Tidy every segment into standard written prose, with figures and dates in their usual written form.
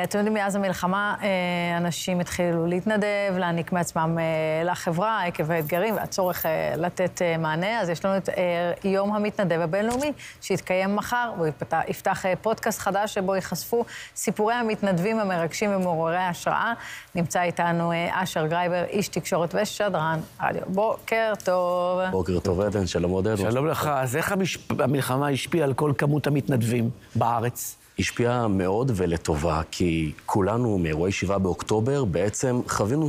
אתם יודעים, מאז המלחמה אנשים התחילו להתנדב, להעניק מעצמם לחברה, עקב האתגרים והצורך לתת מענה. אז יש לנו את יום המתנדב הבינלאומי, שיתקיים מחר, והוא יפתח פודקאסט חדש שבו ייחשפו סיפורי המתנדבים המרגשים ומעוררי ההשראה. נמצא איתנו אשר גרייבר, איש תקשורת ושדרן רדיו. בוקר טוב. בוקר טוב, עדן, שלום עודד. שלום לך. אז איך המלחמה השפיעה על כל כמות המתנדבים בארץ? השפיעה מאוד ולטובה, כי כולנו מאירועי 7 באוקטובר בעצם חווינו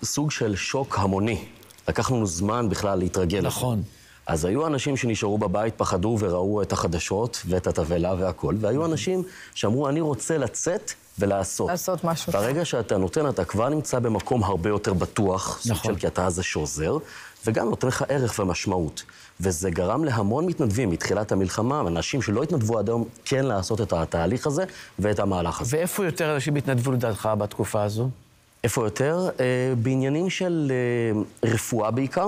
סוג של שוק המוני. לקח לנו זמן בכלל להתרגל. נכון. אז היו אנשים שנשארו בבית, פחדו וראו את החדשות ואת התבלה והכל, והיו אנשים שאמרו, אני רוצה לצאת ולעשות. לעשות משהו. ברגע שאתה נותן, אתה כבר נמצא במקום הרבה יותר בטוח, נכון. של כי אתה הזה שעוזר, וגם נותן לך ערך ומשמעות. וזה גרם להמון מתנדבים מתחילת המלחמה, אנשים שלא התנדבו עד היום כן לעשות את התהליך הזה ואת המהלך הזה. ואיפה יותר אנשים התנדבו לדעתך בתקופה הזו? איפה יותר? בעניינים של רפואה בעיקר.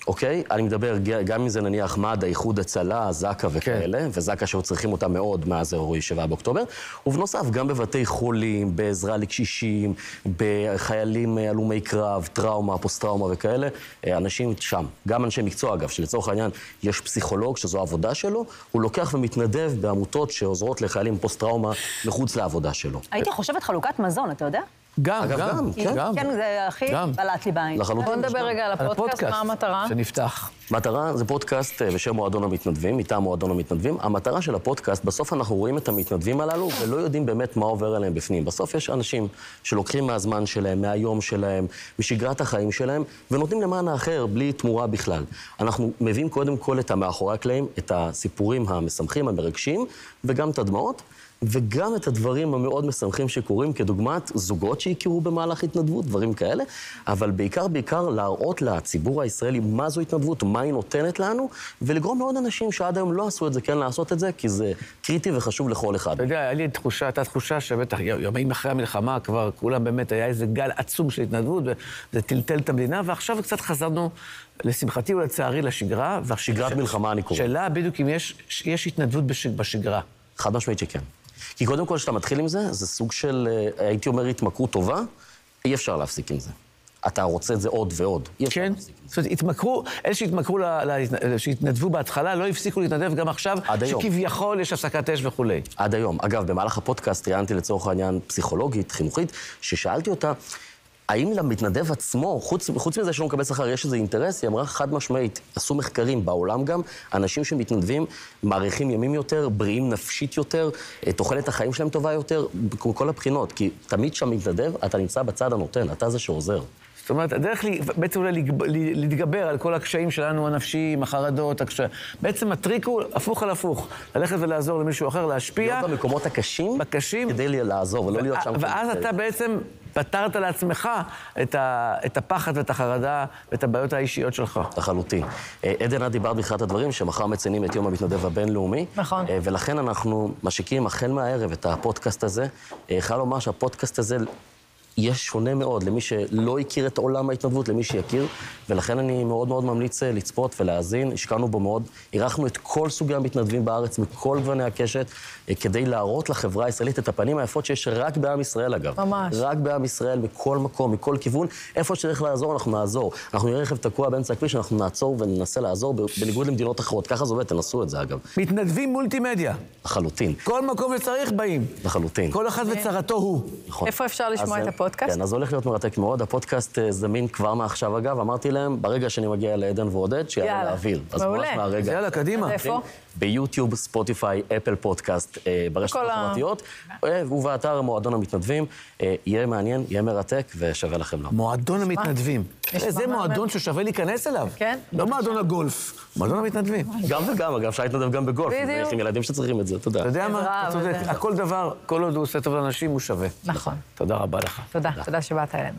אוקיי? אני מדבר גם אם זה נניח מד"א, איחוד הצלה, זק"א וכאלה, וזק"א שהיו צריכים אותה מאוד מאז אירועי 7 באוקטובר, ובנוסף גם בבתי חולים, בעזרה לקשישים, בחיילים הלומי קרב, טראומה, פוסט-טראומה וכאלה, אנשים שם. גם אנשי מקצוע אגב, שלצורך העניין יש פסיכולוג שזו העבודה שלו, הוא לוקח ומתנדב בעמותות שעוזרות לחיילים פוסט-טראומה מחוץ לעבודה שלו. הייתי חושבת חלוקת מזון, אתה יודע? גם, כן, זה הכי בלט לי בעין. בוא נדבר רגע על הפודקאסט, מה המטרה? שנפתח. מטרה, זה פודקאסט בשם מועדון המתנדבים, מטעם מועדון המתנדבים. המטרה של הפודקאסט, בסוף אנחנו רואים את המתנדבים הללו ולא יודעים באמת מה עובר עליהם בפנים. בסוף יש אנשים שלוקחים מהזמן שלהם, מהיום שלהם, משגרת החיים שלהם, ונותנים למען האחר בלי תמורה בכלל. אנחנו מביאים קודם כל את המאחורי הקלעים, את הסיפורים המשמחים, המרגשים, וגם את הדמעות. וגם את הדברים המאוד משמחים שקורים, כדוגמת זוגות שהכירו במהלך התנדבות, דברים כאלה, אבל בעיקר להראות לציבור הישראלי מה זו התנדבות, מה היא נותנת לנו, ולגרום לעוד אנשים שעד היום לא עשו את זה, כן לעשות את זה, כי זה קריטי וחשוב לכל אחד. אתה יודע, הייתה תחושה שבטח יומיים אחרי המלחמה כבר כולם באמת היה איזה גל עצום של התנדבות, וזה טלטל את המדינה, ועכשיו קצת חזרנו, לשמחתי ולצערי, לשגרה. שגרת מלחמה אני קורא. שאלה בדיוק אם יש התנדבות בשגרה. חד משמעית שכן. כי קודם כל, כשאתה מתחיל עם זה, זה סוג של, הייתי אומר, התמכרות טובה, אי אפשר להפסיק עם זה. אתה רוצה את זה עוד ועוד, אי אפשר להפסיק עם זה. זאת אומרת, אלה שהתנדבו בהתחלה, לא הפסיקו להתנדב גם עכשיו, שכביכול יש הפסקת אש וכו'. עד היום. אגב, במהלך הפודקאסט ראיינתי לצורך העניין פסיכולוגית, חינוכית, ששאלתי אותה, האם למתנדב עצמו, חוץ מזה שלא מקבל שכר, יש איזה אינטרס? היא אמרה חד משמעית, עשו מחקרים בעולם גם, אנשים שמתנדבים, מעריכים ימים יותר, בריאים נפשית יותר, תוחלת החיים שלהם טובה יותר, כל הבחינות, כי תמיד שם מתנדב, אתה נמצא בצד הנותן, אתה זה שעוזר. זאת אומרת, הדרך בעצם אולי להתגבר על כל הקשיים שלנו הנפשיים, החרדות, בעצם הטריק הוא הפוך על הפוך. ללכת ולעזור למישהו אחר, להשפיע. להיות במקומות הקשים, כדי לעזור ולא להיות שם. ואז אתה בעצם פתרת לעצמך את הפחד ואת החרדה ואת הבעיות האישיות שלך. לחלוטין. עדן, את דיברת בתחילת הדברים, שמחר מציינים את יום המתנדב הבינלאומי. נכון. ולכן אנחנו משיקים החל מהערב את הפודקאסט הזה. יכול לומר שהפודקאסט הזה יש שונה מאוד למי שלא הכיר את עולם ההתנדבות, למי שיכיר, ולכן אני מאוד מאוד ממליץ לצפות ולהאזין. השקענו בו מאוד, אירחנו את כל סוגי המתנדבים בארץ, מכל גווני הקשת, כדי להראות לחברה הישראלית את הפנים היפות שיש רק בעם ישראל, אגב. ממש. רק בעם ישראל, מכל מקום, מכל כיוון. איפה שצריך לעזור, אנחנו נעזור. אנחנו נראה רכב תקוע באמצע הכביש, אנחנו נעצור וננסה לעזור, בניגוד למדינות אחרות. ככה זה עובד, תנסו את זה, אגב. מתנדבים מולטימדיה. לחלוטין. כל מקום שצריך באים. לחלוטין. כל אחד וצרתו הוא. נכון. איפה אפשר לשמוע את הפודקאסט? כן, אז הולך להיות מרתק מאוד. הפודקאסט זמין כבר מעכשיו, אגב. אמרתי להם, ברגע שאני מגיע לעדן ועודד, שיעלה לאוויר. אז ממש מהרגע. יאללה, קדימה. איפה? ביוטיוב, ספוטיפיי, אפל פודקאסט, ברשתות החברתיות, ובאתר מועדון המתנדבים. יהיה מעניין, יהיה מרתק, ושווה לכם לא. מועדון המתנדבים. זה מועדון ששווה להיכנס אליו. כן. לא מועדון הגולף, מועדון המתנדבים. גם וגם, אגב, אפשר להתנדב גם בגולף. בדיוק. עם ילדים שצריכים את זה, תודה. אתה יודע מה? אתה צודק. הכל דבר, כל עוד הוא עושה טוב לאנשים, הוא שווה. נכון. תודה רבה לך. תודה שבאת אלינו.